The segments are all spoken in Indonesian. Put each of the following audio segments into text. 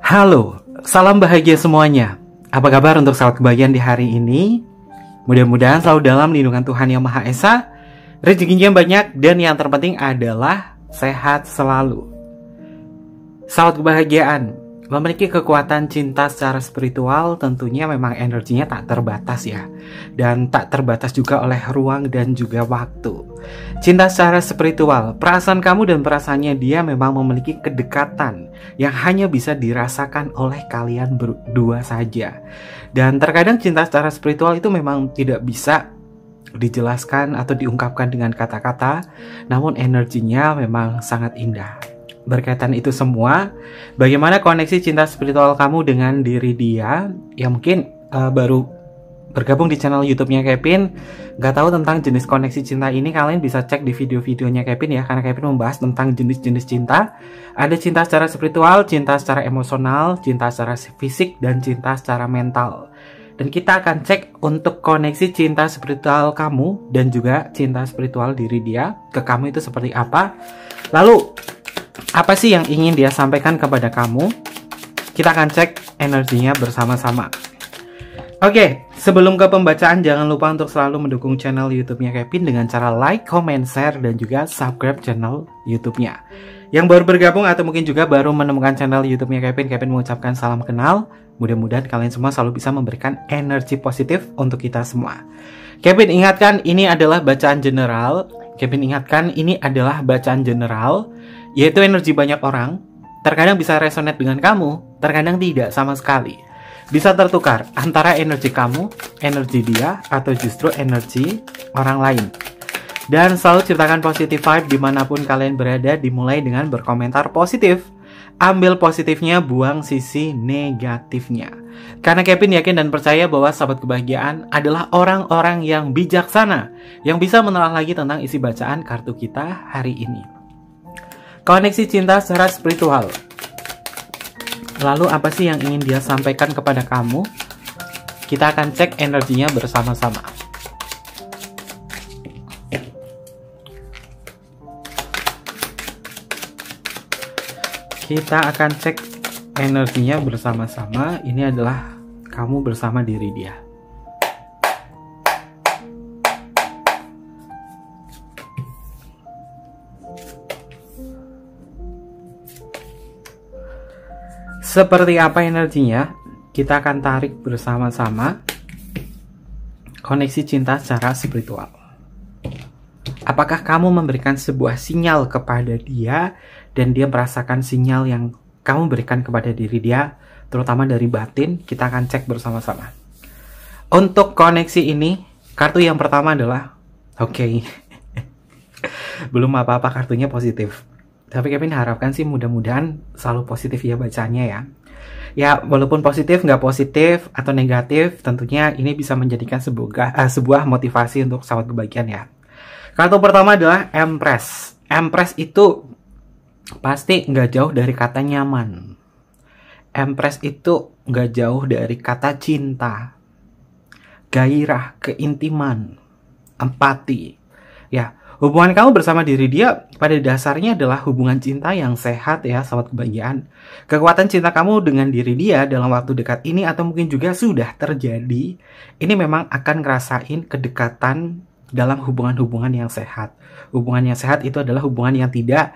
Halo, salam bahagia semuanya. Apa kabar untuk sahabat kebahagiaan di hari ini? Mudah-mudahan selalu dalam lindungan Tuhan Yang Maha Esa, rezekinya banyak, dan yang terpenting adalah sehat selalu. Sahabat kebahagiaan, memiliki kekuatan cinta secara spiritual tentunya memang energinya tak terbatas ya. Dan tak terbatas juga oleh ruang dan juga waktu. Cinta secara spiritual, perasaan kamu dan perasaannya dia memang memiliki kedekatan yang hanya bisa dirasakan oleh kalian berdua saja. Dan terkadang cinta secara spiritual itu memang tidak bisa dijelaskan atau diungkapkan dengan kata-kata, namun energinya memang sangat indah. Berkaitan itu semua, bagaimana koneksi cinta spiritual kamu dengan diri dia yang mungkin baru bergabung di channel YouTube-nya Kevin, nggak tahu tentang jenis koneksi cinta ini, kalian bisa cek di video-videonya Kevin ya, karena Kevin membahas tentang jenis-jenis cinta. Ada cinta secara spiritual, cinta secara emosional, cinta secara fisik, dan cinta secara mental. Dan kita akan cek untuk koneksi cinta spiritual kamu dan juga cinta spiritual diri dia ke kamu itu seperti apa. Lalu apa sih yang ingin dia sampaikan kepada kamu? Kita akan cek energinya bersama-sama. Oke, sebelum ke pembacaan, jangan lupa untuk selalu mendukung channel YouTube-nya Kevin dengan cara like, comment, share, dan juga subscribe channel YouTube-nya. Yang baru bergabung atau mungkin juga baru menemukan channel YouTube-nya Kevin mengucapkan salam kenal. Mudah-mudahan kalian semua selalu bisa memberikan energi positif untuk kita semua. Kevin ingatkan, ini adalah bacaan general. Kevin ingatkan, ini adalah bacaan general, yaitu energi banyak orang. Terkadang bisa resonate dengan kamu, terkadang tidak sama sekali. Bisa tertukar antara energi kamu, energi dia, atau justru energi orang lain. Dan selalu ciptakan positive vibe dimanapun kalian berada, dimulai dengan berkomentar positif. Ambil positifnya, buang sisi negatifnya. Karena Kevin yakin dan percaya bahwa sahabat kebahagiaan adalah orang-orang yang bijaksana, yang bisa menelaah lagi tentang isi bacaan kartu kita hari ini. Koneksi cinta secara spiritual. Lalu apa sih yang ingin dia sampaikan kepada kamu? Kita akan cek energinya bersama-sama. Kita akan cek energinya bersama-sama. Ini adalah kamu bersama diri dia. Seperti apa energinya? Kita akan tarik bersama-sama. Koneksi cinta secara spiritual. Apakah kamu memberikan sebuah sinyal kepada dia dan dia merasakan sinyal yang kamu berikan kepada diri dia, terutama dari batin? Kita akan cek bersama-sama. Untuk koneksi ini, kartu yang pertama adalah oke. Belum apa-apa, kartunya positif. Tapi Kevin harapkan sih mudah-mudahan selalu positif ya bacanya ya. Ya walaupun positif, nggak positif, atau negatif, tentunya ini bisa menjadikan sebuah motivasi untuk sahabat kebahagiaan ya. Kartu pertama adalah Empress. Empress itu pasti nggak jauh dari kata nyaman. Empress itu nggak jauh dari kata cinta, gairah, keintiman, empati. Ya. Hubungan kamu bersama diri dia pada dasarnya adalah hubungan cinta yang sehat ya sahabat kebahagiaan. Kekuatan cinta kamu dengan diri dia dalam waktu dekat ini atau mungkin juga sudah terjadi, ini memang akan ngerasain kedekatan dalam hubungan-hubungan yang sehat. Hubungan yang sehat itu adalah hubungan yang tidak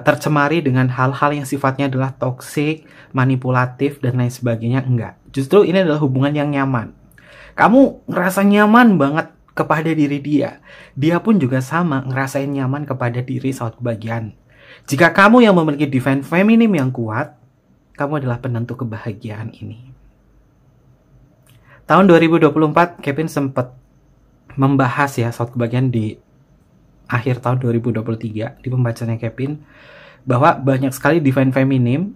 tercemari dengan hal-hal yang sifatnya adalah toksik, manipulatif, dan lain sebagainya. Enggak. Justru ini adalah hubungan yang nyaman. Kamu ngerasa nyaman banget kepada diri dia. Dia pun juga sama ngerasain nyaman kepada diri sahabat kebahagiaan. Jika kamu yang memiliki divine feminine yang kuat, kamu adalah penentu kebahagiaan ini. Tahun 2024 Kevin sempat membahas ya sahabat kebahagiaan di akhir tahun 2023 di pembacaannya Kevin, bahwa banyak sekali divine feminine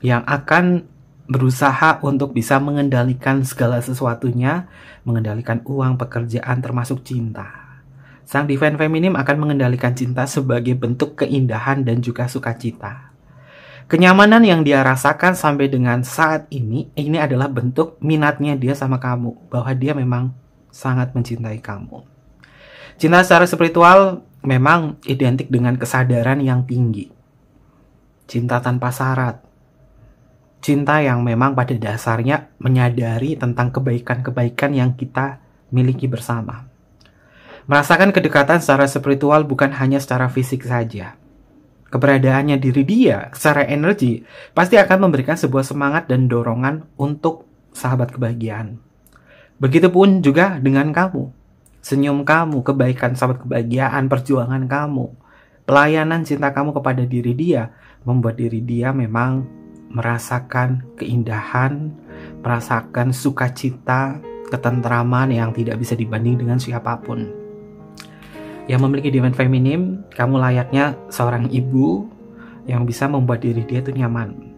yang akan berusaha untuk bisa mengendalikan segala sesuatunya, mengendalikan uang, pekerjaan, termasuk cinta. Sang divine feminine akan mengendalikan cinta sebagai bentuk keindahan dan juga sukacita. Kenyamanan yang dia rasakan sampai dengan saat ini adalah bentuk minatnya dia sama kamu, bahwa dia memang sangat mencintai kamu. Cinta secara spiritual memang identik dengan kesadaran yang tinggi. Cinta tanpa syarat. cinta yang memang pada dasarnya menyadari tentang kebaikan-kebaikan yang kita miliki bersama. Merasakan kedekatan secara spiritual bukan hanya secara fisik saja. Keberadaannya diri dia secara energi pasti akan memberikan sebuah semangat dan dorongan untuk sahabat kebahagiaan. Begitupun juga dengan kamu. Senyum kamu, kebaikan sahabat kebahagiaan, perjuangan kamu, pelayanan cinta kamu kepada diri dia membuat diri dia memang merasakan keindahan, merasakan sukacita, ketentraman yang tidak bisa dibanding dengan siapapun. Yang memiliki divine feminim, kamu layaknya seorang ibu yang bisa membuat diri dia itu nyaman.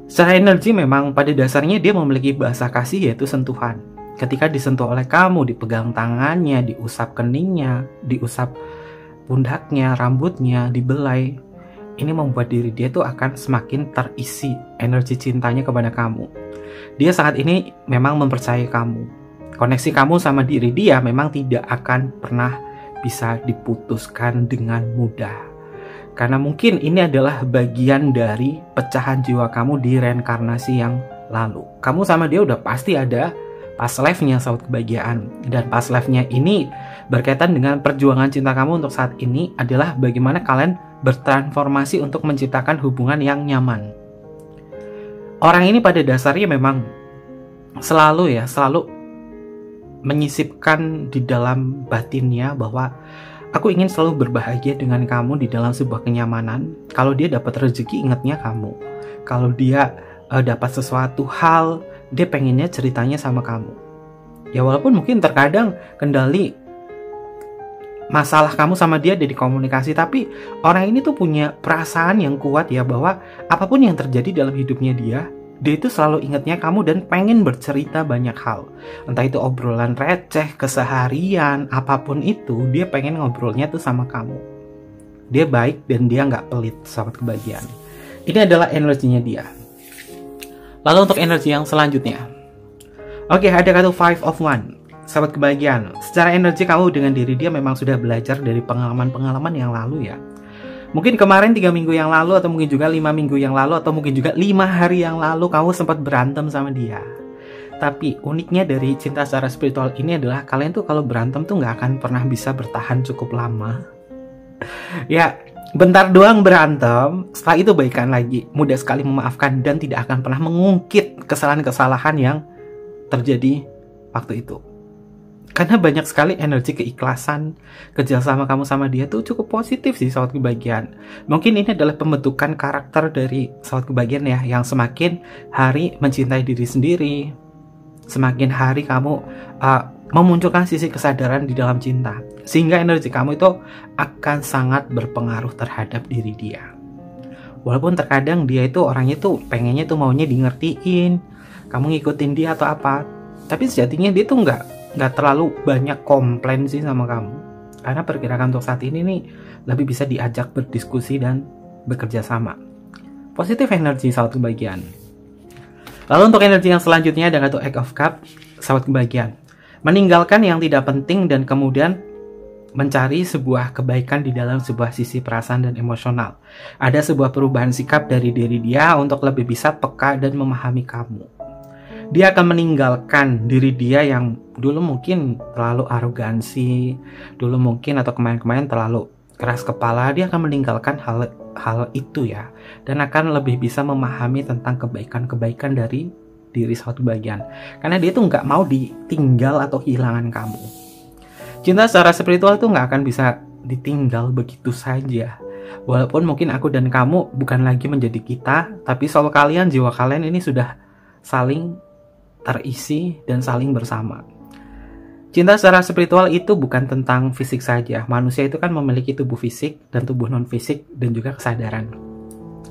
Secara energi memang pada dasarnya dia memiliki bahasa kasih yaitu sentuhan. Ketika disentuh oleh kamu, dipegang tangannya, diusap keningnya, diusap pundaknya, rambutnya, dibelai, ini membuat diri dia tuh akan semakin terisi energi cintanya kepada kamu. Dia saat ini memang mempercayai kamu. Koneksi kamu sama diri dia memang tidak akan pernah bisa diputuskan dengan mudah. Karena mungkin ini adalah bagian dari pecahan jiwa kamu di reinkarnasi yang lalu. Kamu sama dia udah pasti ada past life-nya sahabat kebahagiaan. Dan past life-nya ini berkaitan dengan perjuangan cinta kamu untuk saat ini adalah bagaimana kalian bertransformasi untuk menciptakan hubungan yang nyaman. Orang ini pada dasarnya memang selalu menyisipkan di dalam batinnya bahwa aku ingin selalu berbahagia dengan kamu di dalam sebuah kenyamanan. Kalau dia dapat rezeki, ingatnya kamu. Kalau dia dapat sesuatu hal, dia pengennya ceritanya sama kamu. Ya walaupun mungkin terkadang kendali masalah kamu sama dia ada di komunikasi, tapi orang ini tuh punya perasaan yang kuat ya bahwa apapun yang terjadi dalam hidupnya dia itu selalu ingatnya kamu dan pengen bercerita banyak hal. Entah itu obrolan receh, keseharian, apapun itu, dia pengen ngobrolnya tuh sama kamu. Dia baik dan dia nggak pelit, sahabat kebahagiaan. Ini adalah energinya dia. Lalu untuk energi yang selanjutnya. Oke, ada kartu Five of Wands. Sahabat kebahagiaan, secara energi kamu dengan diri dia memang sudah belajar dari pengalaman-pengalaman yang lalu ya. Mungkin kemarin 3 minggu yang lalu, atau mungkin juga 5 minggu yang lalu, atau mungkin juga 5 hari yang lalu kamu sempat berantem sama dia. Tapi uniknya dari cinta secara spiritual ini adalah kalian tuh kalau berantem tuh nggak akan pernah bisa bertahan cukup lama. Ya, bentar doang berantem, setelah itu baikan lagi, mudah sekali memaafkan dan tidak akan pernah mengungkit kesalahan-kesalahan yang terjadi waktu itu. Karena banyak sekali energi keikhlasan, kerjasama kamu sama dia tuh cukup positif sih sahabat kebahagiaan. Mungkin ini adalah pembentukan karakter dari sahabat kebahagiaan ya, yang semakin hari mencintai diri sendiri, semakin hari kamu memunculkan sisi kesadaran di dalam cinta, sehingga energi kamu itu akan sangat berpengaruh terhadap diri dia. Walaupun terkadang dia itu orangnya tuh pengennya tuh maunya di ngertiin, kamu ngikutin dia atau apa, tapi sejatinya dia tuh nggak terlalu banyak komplain sih sama kamu. Karena perkirakan untuk saat ini nih lebih bisa diajak berdiskusi dan bekerja sama. Positif energi sahabat kebahagiaan. Lalu untuk energi yang selanjutnya ada kartu Eight of Cups, sahabat kebahagiaan. Meninggalkan yang tidak penting dan kemudian mencari sebuah kebaikan di dalam sebuah sisi perasaan dan emosional. Ada sebuah perubahan sikap dari diri dia untuk lebih bisa peka dan memahami kamu. Dia akan meninggalkan diri dia yang dulu mungkin terlalu arogansi, dulu mungkin atau kemarin-kemarin terlalu keras kepala. Dia akan meninggalkan hal itu ya, dan akan lebih bisa memahami tentang kebaikan-kebaikan dari diri sahabat kebahagiaan. Karena dia tuh nggak mau ditinggal atau kehilangan kamu. Cinta secara spiritual tuh nggak akan bisa ditinggal begitu saja. Walaupun mungkin aku dan kamu bukan lagi menjadi kita, tapi soul kalian, jiwa kalian ini sudah saling terisi dan saling bersama. Cinta secara spiritual itu bukan tentang fisik saja. Manusia itu kan memiliki tubuh fisik dan tubuh non fisik dan juga kesadaran.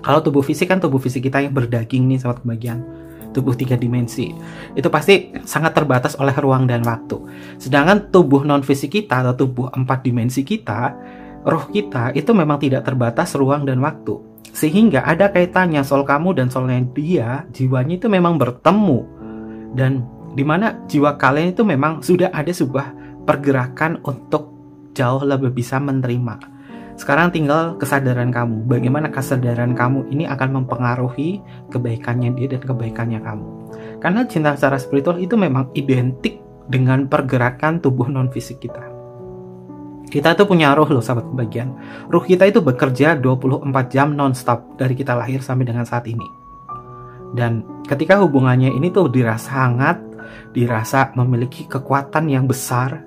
Kalau tubuh fisik kan tubuh fisik kita yang berdaging nih sahabat kebahagiaan, tubuh 3 dimensi. Itu pasti sangat terbatas oleh ruang dan waktu. Sedangkan tubuh non fisik kita atau tubuh 4 dimensi kita, roh kita itu memang tidak terbatas ruang dan waktu. Sehingga ada kaitannya soul kamu dan soulnya dia, jiwanya itu memang bertemu. Dan dimana jiwa kalian itu memang sudah ada sebuah pergerakan untuk jauh lebih bisa menerima. Sekarang tinggal kesadaran kamu. Bagaimana kesadaran kamu ini akan mempengaruhi kebaikannya dia dan kebaikannya kamu. Karena cinta secara spiritual itu memang identik dengan pergerakan tubuh non-fisik kita. Kita tuh punya ruh loh sahabat kebahagiaan. Ruh kita itu bekerja 24 jam non-stop dari kita lahir sampai dengan saat ini. Dan ketika hubungannya ini tuh dirasa hangat, dirasa memiliki kekuatan yang besar,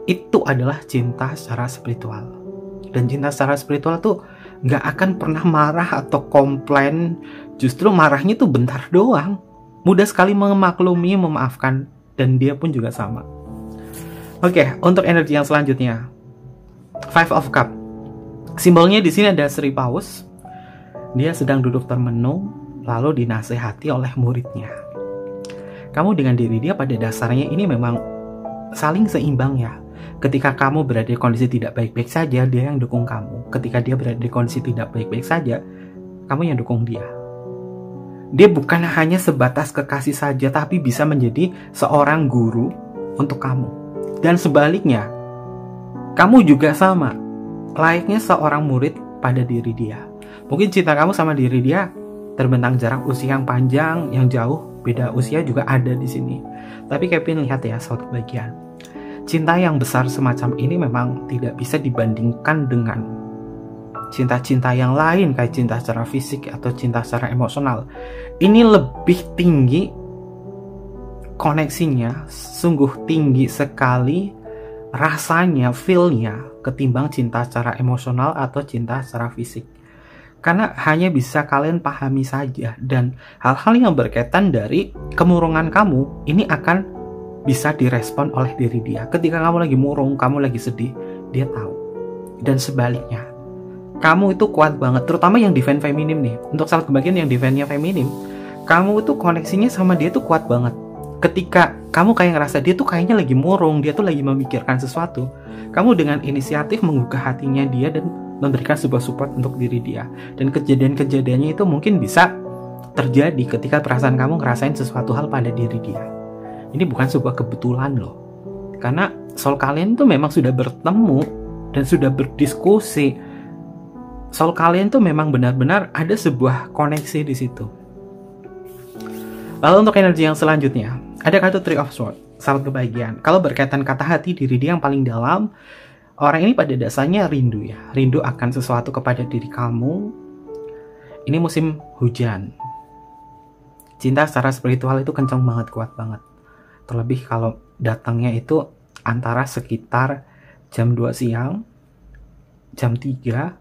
itu adalah cinta secara spiritual. Dan cinta secara spiritual tuh gak akan pernah marah atau komplain. Justru marahnya tuh bentar doang. Mudah sekali memaklumi, memaafkan. Dan dia pun juga sama. Oke, untuk energi yang selanjutnya, Five of Cup. Simbolnya di sini ada Sri Paus. Dia sedang duduk termenung, lalu dinasehati oleh muridnya. Kamu dengan diri dia pada dasarnya ini memang saling seimbang ya. Ketika kamu berada di kondisi tidak baik-baik saja, dia yang dukung kamu. Ketika dia berada di kondisi tidak baik-baik saja, kamu yang dukung dia. Dia bukan hanya sebatas kekasih saja, tapi bisa menjadi seorang guru untuk kamu. Dan sebaliknya, kamu juga sama, layaknya seorang murid pada diri dia. Mungkin cinta kamu sama diri dia terbentang jarak usia yang panjang, yang jauh, beda usia juga ada di sini. Tapi Kevin lihat ya, sahabat kebahagiaan. Cinta yang besar semacam ini memang tidak bisa dibandingkan dengan cinta-cinta yang lain, kayak cinta secara fisik atau cinta secara emosional. Ini lebih tinggi koneksinya, sungguh tinggi sekali rasanya, feel-nya, ketimbang cinta secara emosional atau cinta secara fisik. Karena hanya bisa kalian pahami saja, dan hal-hal yang berkaitan dari kemurungan kamu ini akan bisa direspon oleh diri dia. Ketika kamu lagi murung, kamu lagi sedih, dia tahu. Dan sebaliknya, kamu itu kuat banget, terutama yang divine feminim nih. Untuk sahabat kebahagiaan yang divine-nya feminim, kamu itu koneksinya sama dia tuh kuat banget. Ketika kamu kayak ngerasa dia tuh kayaknya lagi murung, dia tuh lagi memikirkan sesuatu, kamu dengan inisiatif menggugah hatinya dia dan memberikan sebuah support untuk diri dia. Dan kejadian-kejadiannya itu mungkin bisa terjadi ketika perasaan kamu ngerasain sesuatu hal pada diri dia. Ini bukan sebuah kebetulan loh. Karena soul kalian tuh memang sudah bertemu dan sudah berdiskusi. Soul kalian tuh memang benar-benar ada sebuah koneksi di situ. Lalu untuk energi yang selanjutnya, ada kartu Three of Swords, sahabat kebahagiaan. Kalau berkaitan kata hati diri dia yang paling dalam, orang ini pada dasarnya rindu ya. Rindu akan sesuatu kepada diri kamu. Ini musim hujan. Cinta secara spiritual itu kencang banget, kuat banget. Terlebih kalau datangnya itu antara sekitar jam 2 siang, jam 3,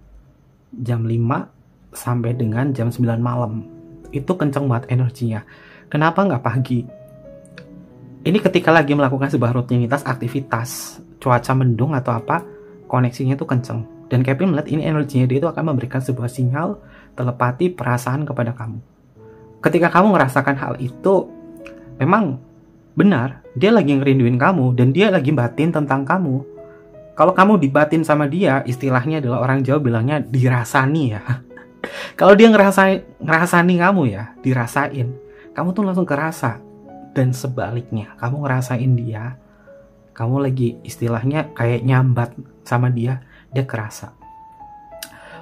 jam 5, sampai dengan jam 9 malam. Itu kencang banget energinya. Kenapa nggak pagi? Ini ketika lagi melakukan sebuah rutinitas, aktivitas, cuaca mendung atau apa, koneksinya itu kencang. Dan Kevin melihat ini energinya dia itu akan memberikan sebuah sinyal telepati perasaan kepada kamu. Ketika kamu merasakan hal itu, memang benar, dia lagi ngerinduin kamu dan dia lagi batin tentang kamu. Kalau kamu dibatin sama dia, istilahnya adalah orang Jawa bilangnya dirasani ya. Kalau dia ngerasani kamu ya, dirasain, kamu tuh langsung kerasa. Dan sebaliknya, kamu ngerasain dia, kamu lagi istilahnya kayak nyambat sama dia, dia kerasa.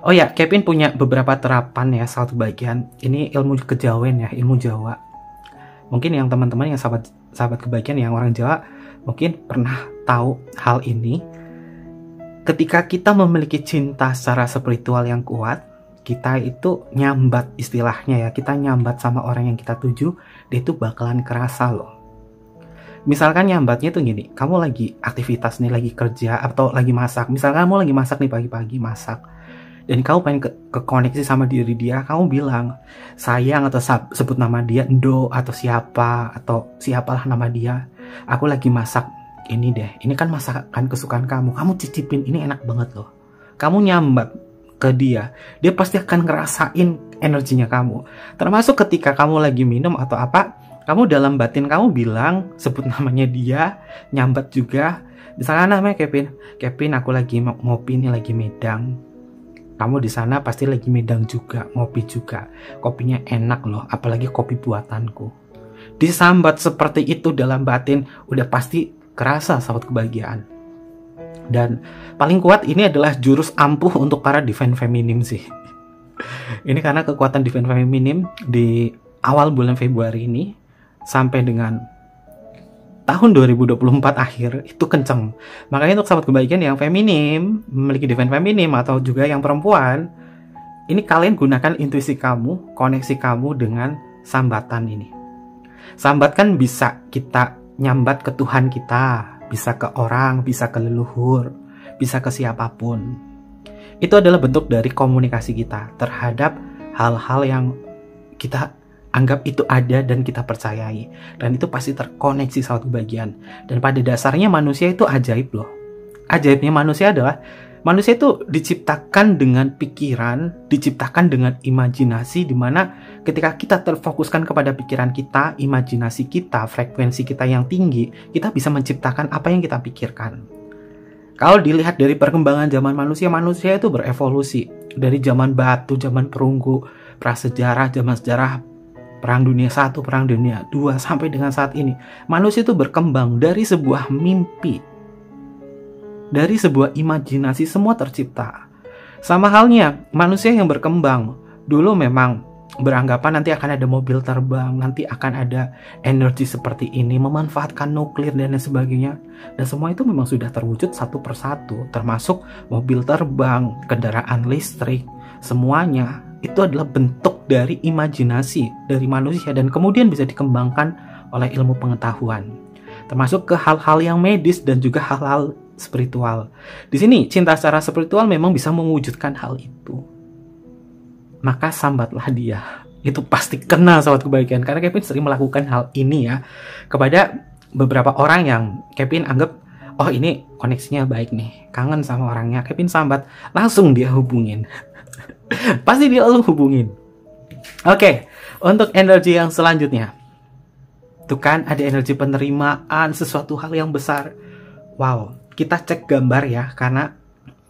Oh ya, Kevin punya beberapa terapan ya, satu bagian. Ini ilmu kejawen ya, ilmu Jawa. Mungkin yang teman-teman yang sahabat kebahagiaan yang orang Jawa mungkin pernah tahu hal ini. Ketika kita memiliki cinta secara spiritual yang kuat, kita itu nyambat istilahnya ya, kita nyambat sama orang yang kita tuju, dia itu bakalan kerasa loh. Misalkan nyambatnya tuh gini, kamu lagi aktivitas nih, lagi kerja atau lagi masak. Misalkan kamu lagi masak nih, pagi-pagi masak, dan kamu pengen ke koneksi sama diri dia, kamu bilang sayang atau sebut nama dia, Ndo atau siapa atau siapalah nama dia, aku lagi masak ini deh, ini kan masakan kesukaan kamu cicipin, ini enak banget loh. Kamu nyambat ke dia pasti akan ngerasain energinya kamu. Termasuk ketika kamu lagi minum atau apa, kamu dalam batin kamu bilang, sebut namanya dia, nyambat juga. Misalnya namanya Kevin, aku lagi ngopi nih, lagi medang. Kamu di sana pasti lagi medang juga, ngopi juga. Kopinya enak loh, apalagi kopi buatanku. Disambat seperti itu dalam batin, udah pasti kerasa sahabat kebahagiaan. Dan paling kuat ini adalah jurus ampuh untuk para divine feminim sih. Ini karena kekuatan divine feminim di awal bulan Februari ini sampai dengan tahun 2024 akhir itu kenceng. Makanya untuk sahabat kebajikan yang feminim, memiliki divine feminim atau juga yang perempuan, ini kalian gunakan intuisi kamu, koneksi kamu dengan sambatan ini. Sambat kan bisa kita nyambat ke Tuhan kita, bisa ke orang, bisa ke leluhur, bisa ke siapapun. Itu adalah bentuk dari komunikasi kita terhadap hal-hal yang kita anggap itu ada dan kita percayai. Dan itu pasti terkoneksi sahabat kebahagiaan. Dan pada dasarnya manusia itu ajaib loh. Ajaibnya manusia adalah manusia itu diciptakan dengan pikiran, diciptakan dengan imajinasi, dimana ketika kita terfokuskan kepada pikiran kita, imajinasi kita, frekuensi kita yang tinggi, kita bisa menciptakan apa yang kita pikirkan. Kalau dilihat dari perkembangan zaman manusia, manusia itu berevolusi. Dari zaman batu, zaman perunggu, prasejarah, zaman sejarah, Perang Dunia I, Perang Dunia II, sampai dengan saat ini. Manusia itu berkembang dari sebuah mimpi, dari sebuah imajinasi, semua tercipta. Sama halnya, manusia yang berkembang, dulu memang beranggapan nanti akan ada mobil terbang, nanti akan ada energi seperti ini, memanfaatkan nuklir dan lain sebagainya. Dan semua itu memang sudah terwujud satu persatu, termasuk mobil terbang, kendaraan listrik, semuanya itu adalah bentuk dari imajinasi dari manusia dan kemudian bisa dikembangkan oleh ilmu pengetahuan. Termasuk ke hal-hal yang medis dan juga hal-hal spiritual. Di sini cinta secara spiritual memang bisa mewujudkan hal itu. Maka sambatlah dia. Itu pasti kena sahabat kebahagiaan. Karena Kevin sering melakukan hal ini ya kepada beberapa orang yang Kevin anggap, oh ini koneksinya baik nih, kangen sama orangnya, Kevin sambat, langsung dia hubungin. Pasti dia langsung hubungin. Oke, untuk energi yang selanjutnya, tuh kan ada energi penerimaan sesuatu hal yang besar. Wow, kita cek gambar ya, karena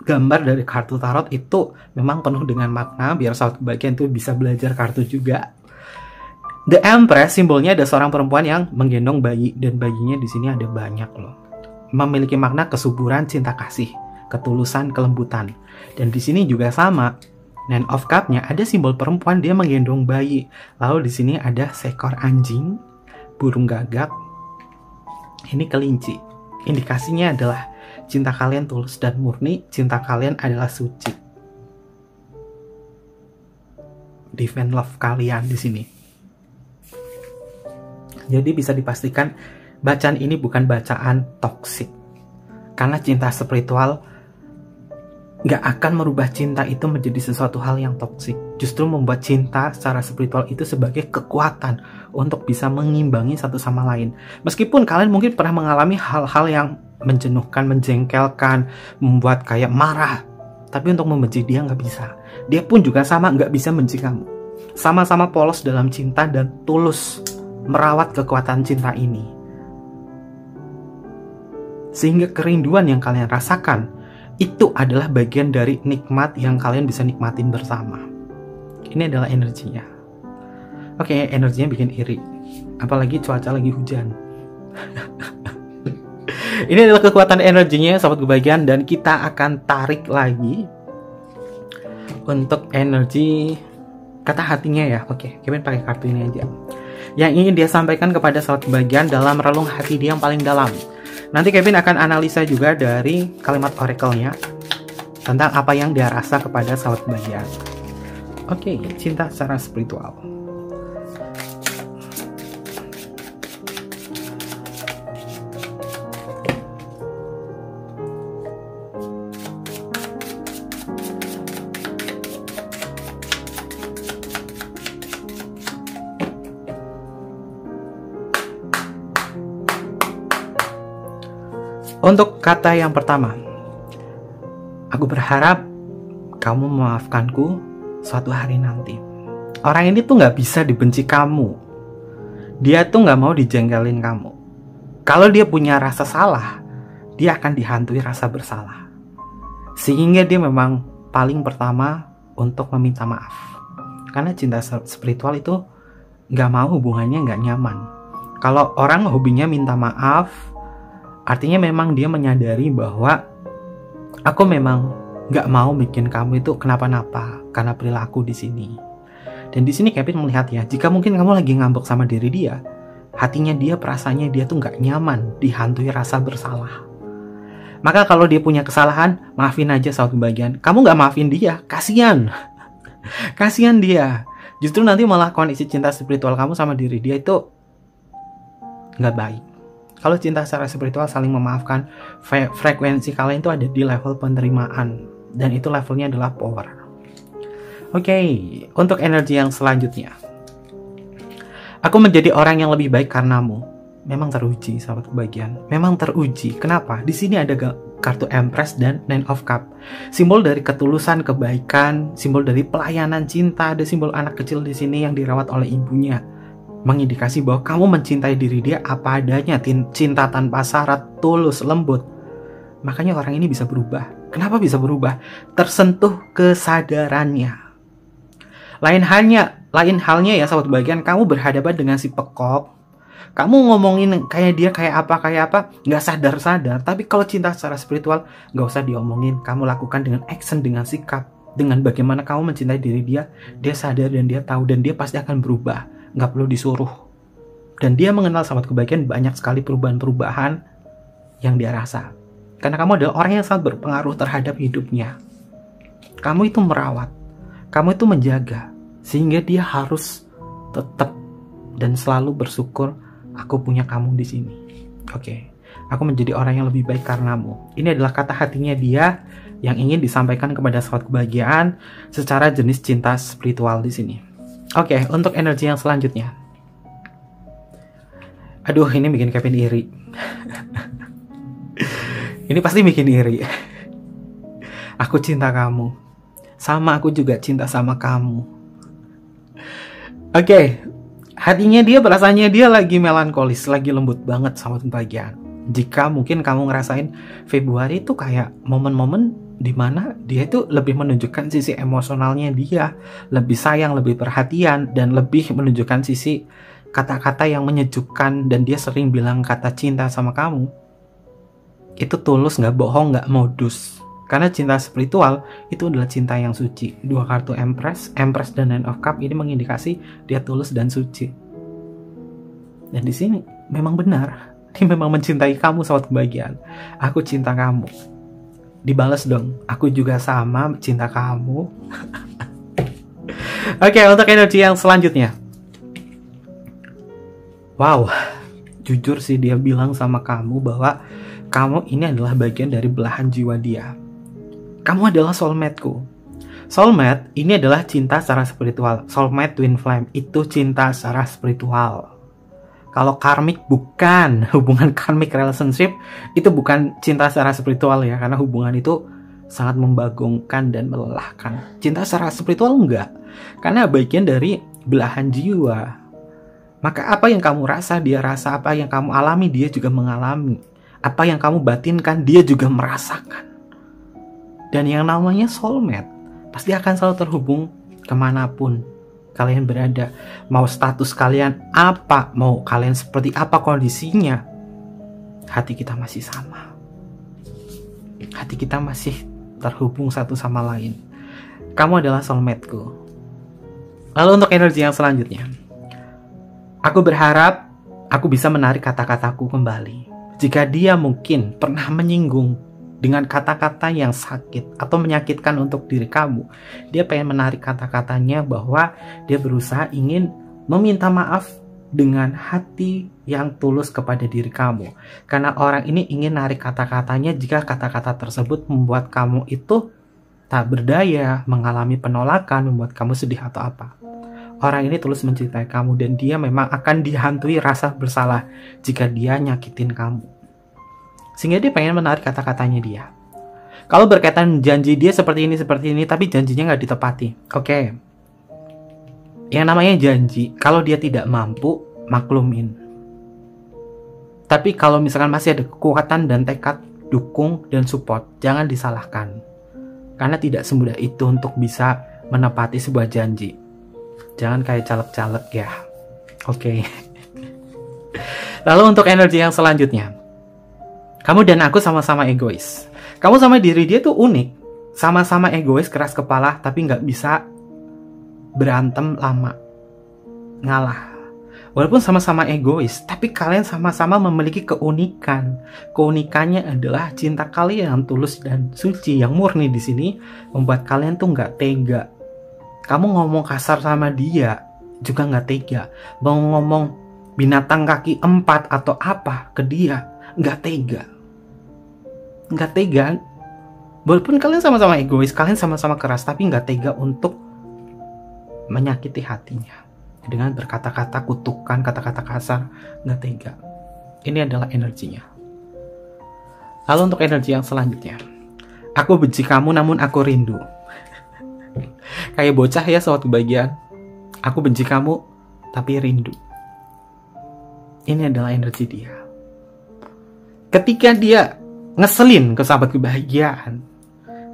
gambar dari kartu tarot itu memang penuh dengan makna, biar sahabat kebahagiaan itu bisa belajar kartu juga. The Empress simbolnya ada seorang perempuan yang menggendong bayi, dan bayinya di sini ada banyak loh. Memiliki makna kesuburan, cinta kasih, ketulusan, kelembutan. Dan di sini juga sama. Nine of Cup-nya ada simbol perempuan, dia menggendong bayi. Lalu di sini ada seekor anjing, burung gagak. Ini kelinci. Indikasinya adalah cinta kalian tulus dan murni, cinta kalian adalah suci. Divine love kalian di sini. Jadi bisa dipastikan bacaan ini bukan bacaan toksik. Karena cinta spiritual gak akan merubah cinta itu menjadi sesuatu hal yang toksik. Justru membuat cinta secara spiritual itu sebagai kekuatan untuk bisa mengimbangi satu sama lain. Meskipun kalian mungkin pernah mengalami hal-hal yang menjenuhkan, menjengkelkan, membuat kayak marah, tapi untuk membenci dia nggak bisa. Dia pun juga sama nggak bisa benci kamu. Sama-sama polos dalam cinta dan tulus merawat kekuatan cinta ini. Sehingga kerinduan yang kalian rasakan itu adalah bagian dari nikmat yang kalian bisa nikmatin bersama. Ini adalah energinya. Oke, energinya bikin iri. Apalagi cuaca lagi hujan. Ini adalah kekuatan energinya sahabat kebahagiaan, dan kita akan tarik lagi untuk energi kata hatinya ya. Oke, Kevin pakai kartu ini aja. Yang ingin dia sampaikan kepada sahabat kebahagiaan dalam relung hati dia yang paling dalam. Nanti Kevin akan analisa juga dari kalimat oracle-nya tentang apa yang dia rasa kepada sahabat kebahagiaan. Oke, cinta secara spiritual. Untuk kata yang pertama, aku berharap kamu memaafkanku suatu hari nanti. Orang ini tuh gak bisa dibenci kamu. Dia tuh gak mau dijengkelin kamu. Kalau dia punya rasa salah, dia akan dihantui rasa bersalah. Sehingga dia memang paling pertama untuk meminta maaf. Karena cinta spiritual itu gak mau hubungannya gak nyaman. Kalau orang hobinya minta maaf, artinya memang dia menyadari bahwa Aku memang nggak mau bikin kamu itu kenapa-napa karena perilaku di sini. Dan di sini Kevin melihat ya, jika mungkin kamu lagi ngambek sama diri dia, hatinya dia, perasaannya dia tuh nggak nyaman, dihantui rasa bersalah. Maka kalau dia punya kesalahan, maafin aja sahabat kebahagiaan. Kamu nggak maafin dia, kasihan. Kasihan dia. Justru nanti malah kondisi cinta spiritual kamu sama diri dia itu nggak baik. Kalau cinta secara spiritual saling memaafkan, frekuensi kalian itu ada di level penerimaan. Dan itu levelnya adalah power. Oke, untuk energi yang selanjutnya. Aku menjadi orang yang lebih baik karenamu. Memang teruji, sahabat kebahagiaan. Memang teruji. Kenapa? Di sini ada kartu Empress dan Nine of Cups. Simbol dari ketulusan, kebaikan, simbol dari pelayanan cinta, ada simbol anak kecil di sini yang dirawat oleh ibunya. Mengindikasi bahwa kamu mencintai diri dia apa adanya, cinta tanpa syarat, tulus, lembut. Makanya orang ini bisa berubah. Kenapa bisa berubah? Tersentuh kesadarannya. Lain halnya ya sahabat bagian, kamu berhadapan dengan si pekop, kamu ngomongin kayak dia kayak apa, nggak sadar. Tapi kalau cinta secara spiritual, nggak usah diomongin, kamu lakukan dengan action, dengan sikap, dengan bagaimana kamu mencintai diri dia sadar dan dia tahu, dan dia pasti akan berubah, nggak perlu disuruh. Dan dia mengenal sahabat kebaikan banyak sekali perubahan-perubahan yang dia rasa, karena kamu adalah orang yang sangat berpengaruh terhadap hidupnya. Kamu itu merawat, kamu itu menjaga, sehingga dia harus tetap dan selalu bersyukur, aku punya kamu di sini. Oke, aku menjadi orang yang lebih baik karenamu. Ini adalah kata hatinya dia yang ingin disampaikan kepada sahabat kebahagiaan secara jenis cinta spiritual di sini. Oke, untuk energi yang selanjutnya. Aduh, ini bikin Kevin iri. Ini pasti bikin iri. Aku cinta kamu. Sama, aku juga cinta sama kamu. Oke, hatinya dia, perasaannya dia lagi melankolis, lagi lembut banget sama kebahagiaan. Jika mungkin kamu ngerasain Februari itu kayak momen-momen dimana dia itu lebih menunjukkan sisi emosionalnya dia, lebih sayang, lebih perhatian, dan lebih menunjukkan sisi kata-kata yang menyejukkan, dan dia sering bilang kata cinta sama kamu. Itu tulus, gak bohong, gak modus. Karena cinta spiritual itu adalah cinta yang suci. Dua kartu Empress dan Nine of Cups ini mengindikasi dia tulus dan suci. Dan di sini memang benar, dia memang mencintai kamu sahabat kebahagiaan. Aku cinta kamu. Dibalas dong, aku juga sama cinta kamu. Oke, untuk energi yang selanjutnya. Wow, jujur sih dia bilang sama kamu bahwa kamu ini adalah bagian dari belahan jiwa dia. Kamu adalah soulmate-ku. Soulmate ini adalah cinta secara spiritual. Soulmate twin flame itu cinta secara spiritual. Kalau karmik bukan, hubungan karmik relationship itu bukan cinta secara spiritual ya, karena hubungan itu sangat membagongkan dan melelahkan. Cinta secara spiritual enggak, karena bagian dari belahan jiwa. Maka apa yang kamu rasa, dia rasa. Apa yang kamu alami, dia juga mengalami. Apa yang kamu batinkan, dia juga merasakan. Dan yang namanya soulmate pasti akan selalu terhubung kemanapun kalian berada. Mau status kalian apa, mau kalian seperti apa kondisinya, hati kita masih sama. Hati kita masih terhubung satu sama lain. Kamu adalah soulmate-ku. Lalu untuk energi yang selanjutnya. Aku berharap aku bisa menarik kata-kataku kembali. Jika dia mungkin pernah menyinggung dengan kata-kata yang sakit atau menyakitkan untuk diri kamu, dia pengen menarik kata-katanya bahwa dia berusaha ingin meminta maaf dengan hati yang tulus kepada diri kamu. Karena orang ini ingin narik kata-katanya jika kata-kata tersebut membuat kamu itu tak berdaya, mengalami penolakan, membuat kamu sedih atau apa. Orang ini tulus mencintai kamu dan dia memang akan dihantui rasa bersalah jika dia nyakitin kamu. Sehingga dia pengen menarik kata-katanya dia. Kalau berkaitan janji dia seperti ini, tapi janjinya nggak ditepati. Oke. Yang namanya janji, kalau dia tidak mampu, maklumin. Tapi kalau misalkan masih ada kekuatan dan tekad, dukung dan support, jangan disalahkan. Karena tidak semudah itu untuk bisa menepati sebuah janji. Jangan kayak caleg-caleg ya. Oke. Lalu untuk energi yang selanjutnya. Kamu dan aku sama-sama egois. Kamu sama diri dia tuh unik. Sama-sama egois, keras kepala, tapi nggak bisa berantem lama. Ngalah. Walaupun sama-sama egois, tapi kalian sama-sama memiliki keunikan. Keunikannya adalah cinta kalian yang tulus dan suci, yang murni di sini membuat kalian tuh nggak tega. Kamu ngomong kasar sama dia juga nggak tega. Mau ngomong binatang kaki 4 atau apa ke dia, nggak tega. Nggak tega. Walaupun kalian sama-sama egois, kalian sama-sama keras, tapi nggak tega untuk menyakiti hatinya dengan berkata-kata kutukan, kata-kata kasar, nggak tega. Ini adalah energinya. Lalu untuk energi yang selanjutnya, aku benci kamu namun aku rindu. Kayak bocah ya sobat kebahagiaan. Aku benci kamu tapi rindu. Ini adalah energi dia. Ketika dia ngeselin ke sahabat kebahagiaan,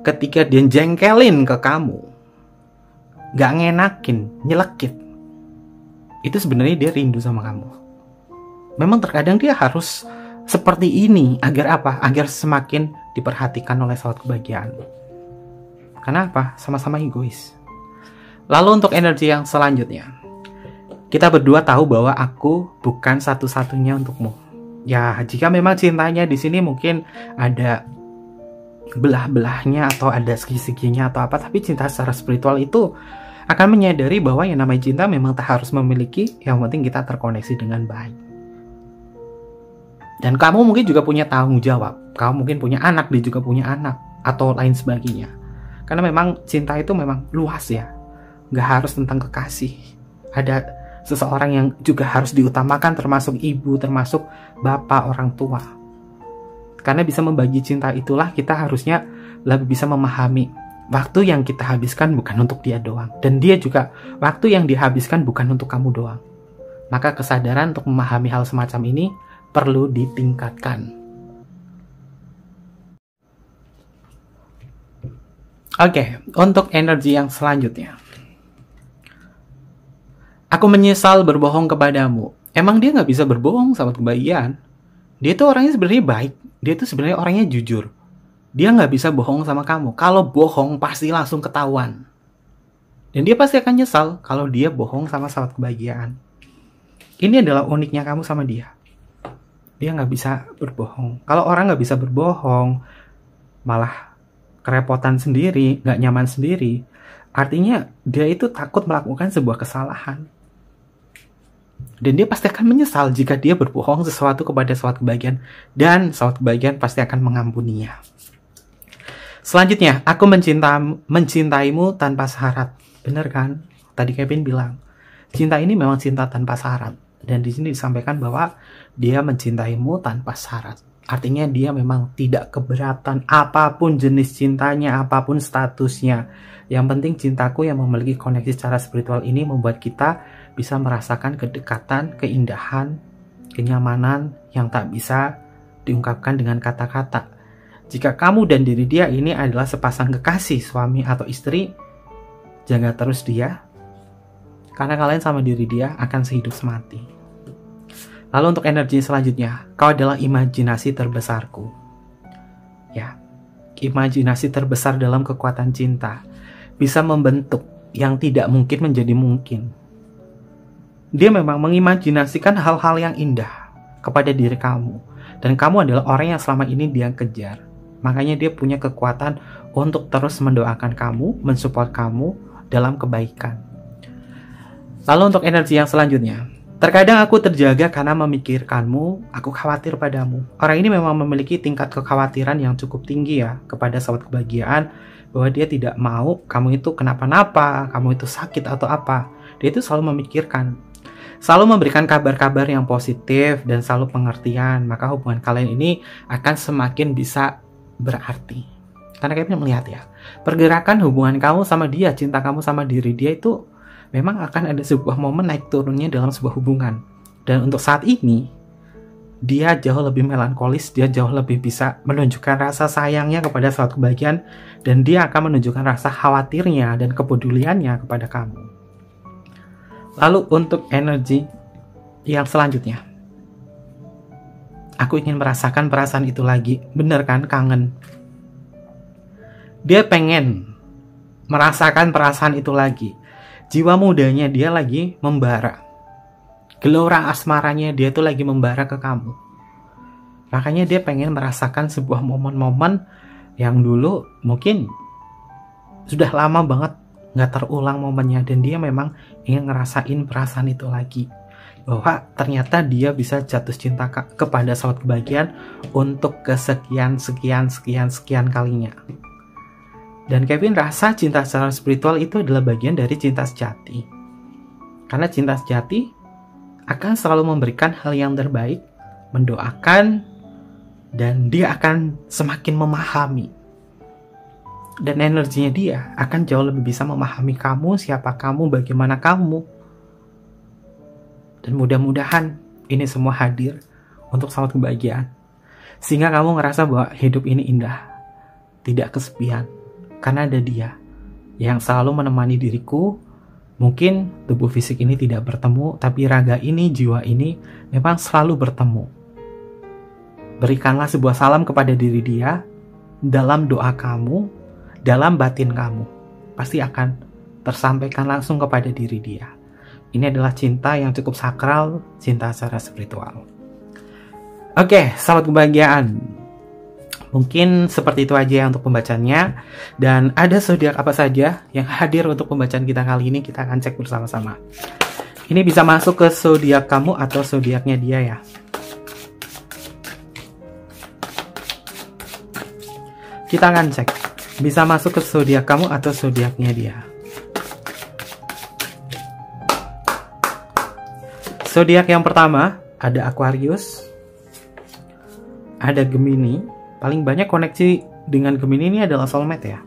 ketika dia jengkelin ke kamu, gak ngenakin, nyelekit, itu sebenarnya dia rindu sama kamu. Memang terkadang dia harus seperti ini. Agar apa? Agar semakin diperhatikan oleh sahabat kebahagiaan. Karena apa? Sama-sama egois. Lalu untuk energi yang selanjutnya, kita berdua tahu bahwa aku bukan satu-satunya untukmu. Ya, jika memang cintanya di sini mungkin ada belah-belahnya atau ada segi-seginya atau apa, tapi cinta secara spiritual itu akan menyadari bahwa yang namanya cinta memang tak harus memiliki, yang penting kita terkoneksi dengan baik. Dan kamu mungkin juga punya tanggung jawab. Kamu mungkin punya anak, dia juga punya anak, atau lain sebagainya. Karena memang cinta itu memang luas ya. Gak harus tentang kekasih. Ada seseorang yang juga harus diutamakan, termasuk ibu, termasuk bapak, orang tua. Karena bisa membagi cinta itulah kita harusnya lebih bisa memahami waktu yang kita habiskan bukan untuk dia doang. Dan dia juga, waktu yang dihabiskan bukan untuk kamu doang. Maka kesadaran untuk memahami hal semacam ini perlu ditingkatkan. Oke, untuk energi yang selanjutnya. Aku menyesal berbohong kepadamu. Emang dia gak bisa berbohong, sahabat kebahagiaan? Dia tuh orangnya sebenarnya baik. Dia tuh sebenarnya orangnya jujur. Dia nggak bisa bohong sama kamu. Kalau bohong pasti langsung ketahuan. Dan dia pasti akan nyesal kalau dia bohong sama sahabat kebahagiaan. Ini adalah uniknya kamu sama dia. Dia nggak bisa berbohong. Kalau orang nggak bisa berbohong, malah kerepotan sendiri, nggak nyaman sendiri, artinya dia itu takut melakukan sebuah kesalahan. Dan dia pasti akan menyesal jika dia berbohong sesuatu kepada sahabat kebahagiaan. Dan sahabat kebahagiaan pasti akan mengampuninya. Selanjutnya, aku mencintaimu tanpa syarat. Bener kan? Tadi Kevin bilang, cinta ini memang cinta tanpa syarat. Dan di sini disampaikan bahwa dia mencintaimu tanpa syarat. Artinya dia memang tidak keberatan apapun jenis cintanya, apapun statusnya. Yang penting cintaku yang memiliki koneksi secara spiritual ini membuat kita bisa merasakan kedekatan, keindahan, kenyamanan yang tak bisa diungkapkan dengan kata-kata. Jika kamu dan diri dia ini adalah sepasang kekasih, suami atau istri, jaga terus dia, karena kalian sama diri dia akan sehidup semati. Lalu untuk energi selanjutnya, kau adalah imajinasi terbesarku. Ya, imajinasi terbesar dalam kekuatan cinta bisa membentuk yang tidak mungkin menjadi mungkin. Dia memang mengimajinasikan hal-hal yang indah kepada diri kamu, dan kamu adalah orang yang selama ini dia kejar. Makanya dia punya kekuatan untuk terus mendoakan kamu, mensupport kamu dalam kebaikan. Lalu untuk energi yang selanjutnya, terkadang aku terjaga karena memikirkanmu, aku khawatir padamu. Orang ini memang memiliki tingkat kekhawatiran yang cukup tinggi ya kepada sahabat kebahagiaan, bahwa dia tidak mau kamu itu kenapa-napa, kamu itu sakit atau apa. Dia itu selalu memikirkan, selalu memberikan kabar-kabar yang positif dan selalu pengertian. Maka hubungan kalian ini akan semakin bisa berarti. Karena kalian melihat ya, pergerakan hubungan kamu sama dia, cinta kamu sama diri dia itu memang akan ada sebuah momen naik turunnya dalam sebuah hubungan. Dan untuk saat ini, dia jauh lebih melankolis, dia jauh lebih bisa menunjukkan rasa sayangnya kepada sahabat kebahagiaan, dan dia akan menunjukkan rasa khawatirnya dan kepeduliannya kepada kamu. Lalu untuk energi yang selanjutnya, aku ingin merasakan perasaan itu lagi. Bener kan? Kangen. Dia pengen merasakan perasaan itu lagi. Jiwa mudanya dia lagi membara. Gelora asmaranya dia tuh lagi membara ke kamu. Makanya dia pengen merasakan sebuah momen-momen yang dulu mungkin sudah lama banget nggak terulang momennya, dan dia memang ingin ngerasain perasaan itu lagi. Bahwa ternyata dia bisa jatuh cinta kepada sahabat kebahagiaan untuk kesekian kalinya. Dan Kevin rasa cinta secara spiritual itu adalah bagian dari cinta sejati. Karena cinta sejati akan selalu memberikan hal yang terbaik, mendoakan, dan dia akan semakin memahami. Dan energinya dia akan jauh lebih bisa memahami kamu, siapa kamu, bagaimana kamu. Dan mudah-mudahan ini semua hadir untuk sahabat kebahagiaan. Sehingga kamu ngerasa bahwa hidup ini indah, tidak kesepian. Karena ada dia yang selalu menemani diriku. Mungkin tubuh fisik ini tidak bertemu, tapi raga ini, jiwa ini memang selalu bertemu. Berikanlah sebuah salam kepada diri dia dalam doa kamu, dalam batin kamu. Pasti akan tersampaikan langsung kepada diri dia. Ini adalah cinta yang cukup sakral, cinta secara spiritual. Oke, sahabat kebahagiaan. Mungkin seperti itu aja ya untuk pembacanya. Dan ada zodiak apa saja yang hadir untuk pembacaan kita kali ini, kita akan cek bersama-sama. Ini bisa masuk ke zodiak kamu atau zodiaknya dia ya. Kita akan cek. Bisa masuk ke zodiak kamu atau zodiaknya dia. Zodiak yang pertama ada Aquarius, ada Gemini. Paling banyak koneksi dengan Gemini ini adalah soulmate ya.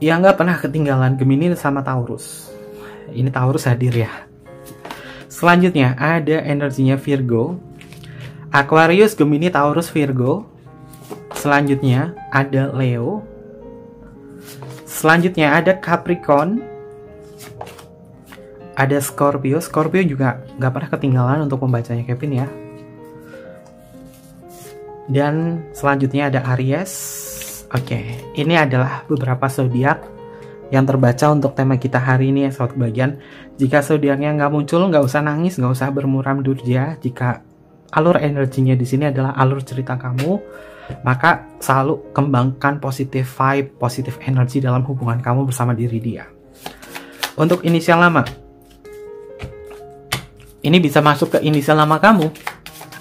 Ya nggak pernah ketinggalan Gemini sama Taurus. Ini Taurus hadir ya. Selanjutnya ada energinya Virgo, Aquarius, Gemini, Taurus, Virgo. Selanjutnya ada Leo. Selanjutnya ada Capricorn. Ada Scorpio. Scorpio juga nggak pernah ketinggalan untuk pembacanya Kevin ya. Dan selanjutnya ada Aries. Oke, ini adalah beberapa zodiak yang terbaca untuk tema kita hari ini ya sahabat kebahagiaan. Jika zodiaknya nggak muncul, nggak usah nangis, nggak usah bermuram durja. Jika alur energinya di sini adalah alur cerita kamu, maka selalu kembangkan positive vibe, positive energy dalam hubungan kamu bersama diri dia. Untuk inisial nama, ini bisa masuk ke inisial nama kamu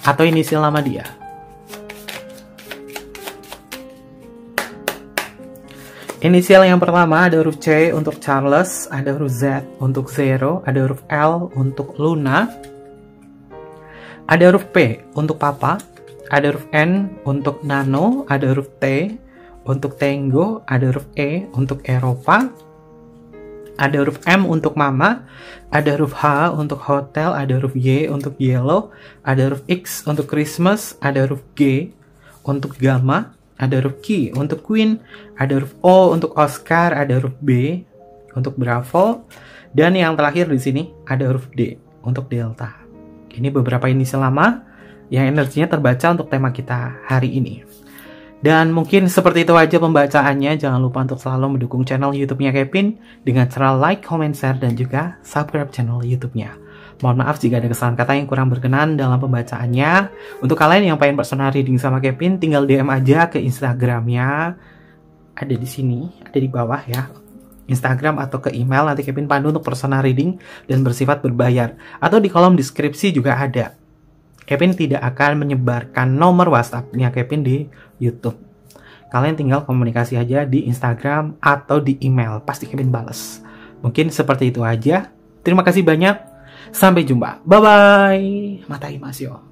atau inisial nama dia. Inisial yang pertama ada huruf C untuk Charles, ada huruf Z untuk Zero, ada huruf L untuk Luna, ada huruf P untuk Papa, ada huruf N untuk Nano, ada huruf T untuk Tango, ada huruf E untuk Eropa, ada huruf M untuk Mama, ada huruf H untuk Hotel, ada huruf Y untuk Yellow, ada huruf X untuk Christmas, ada huruf G untuk Gamma, ada huruf Q untuk Queen, ada huruf O untuk Oscar, ada huruf B untuk Bravo, dan yang terakhir di sini ada huruf D untuk Delta. Ini beberapa inisial nama yang energinya terbaca untuk tema kita hari ini. Dan mungkin seperti itu aja pembacaannya. Jangan lupa untuk selalu mendukung channel YouTube-nya Kevin dengan cara like, comment, share, dan juga subscribe channel YouTube-nya. Mohon maaf jika ada kesalahan kata yang kurang berkenan dalam pembacaannya. Untuk kalian yang pengen personal reading sama Kevin, tinggal DM aja ke Instagramnya. Ada di sini, ada di bawah ya. Instagram atau ke email, nanti Kevin pandu untuk personal reading dan bersifat berbayar. Atau di kolom deskripsi juga ada. Kevin tidak akan menyebarkan nomor WhatsApp-nya Kevin di YouTube. Kalian tinggal komunikasi aja di Instagram atau di email. Pasti Kevin bales. Mungkin seperti itu aja. Terima kasih banyak. Sampai jumpa. Bye-bye. Matai Masyo.